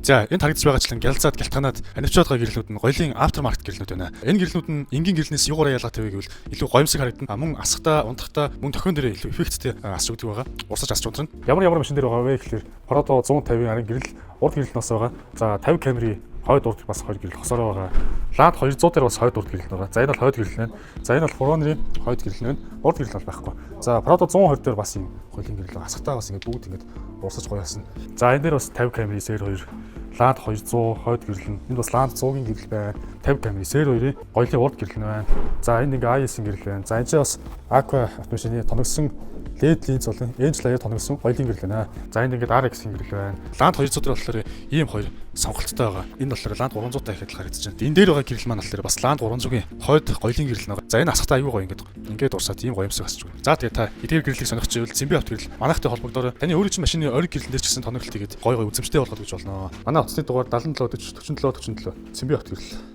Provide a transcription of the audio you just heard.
За энэ харагдаж байгаачлан гялцаад гялтганаад анивчаад байгаа гэрлүүд нь гоёлын aftermarket гэрлүүд байна. Энэ гэрлүүд нь энгийн гэрлнээс юугаараа ялгаатай вэ гэвэл илүү гоёмсог харагдана. Мөн асахтаа, унтахтаа, мөн тохион дээр илүү эффекттэй асч өгдөг байгаа. Урсаж асч унтрна. Ямар машин дээр байгаа вэ гэхэлэр Prado 150 арын гэрэл урд гэрэл нас байгаа. За 50 Camry хойд урд бас хойд гэрэл хосороо байгаа. Land 200 дээр бас хойд урд гэрэл байгаа. За энэ бол хойд гэрэл байна. За энэ бол Forerunner-ийн хойд гэрэл байна. Урд гэрэл бол байхгүй. За Prado 120 дээр бас юм гоёлын гэрэл байгаа. Асахтаа бас ингэ бүгд ингэ урсаж гоёсон. За энэ дээр бас 50 Camry SR2, Land 200 хойд гэрэл нь. Энд бас Land 100-ийн гэрэл байна. 50 Camry SR2-ийн гоёлын урд гэрэл нь байна. За энэ ингээ IS-ийн гэрэл байна. За энэ ч бас Aqua автомашины тоногсон LED линз болон Edge layer тоногсон гоёлын гэрэл байна. За энд ингээ RX-ийн гэрэл байна. Land 200 дээр болохоор ийм хоёр сонголттой байгаа. Энэ болохоор Land 300-тай их адилхан харагдаж байна. Энэ дээр байгаа гэрэл маань болохоор бас Land 300-ийн хойд гоёлын гэрэл байгаа. За энэ асахтаа аюу гоё ингээд урсаад ийм гоёмсог асч байна. За тэгээ та эдгээр гэрлийг сонирхож ивэл Цэмбэ авто гэрэл манайхтай холбогдорой. Таны өөрийн чинь машины ориг гэрлэн дээр ч гэсэн тоногт хийгээд гоё үзэмжтэй болгох гэж болно. Манай утасны дугаар 77 40 47 47 Цэмбэ авто гэрэл.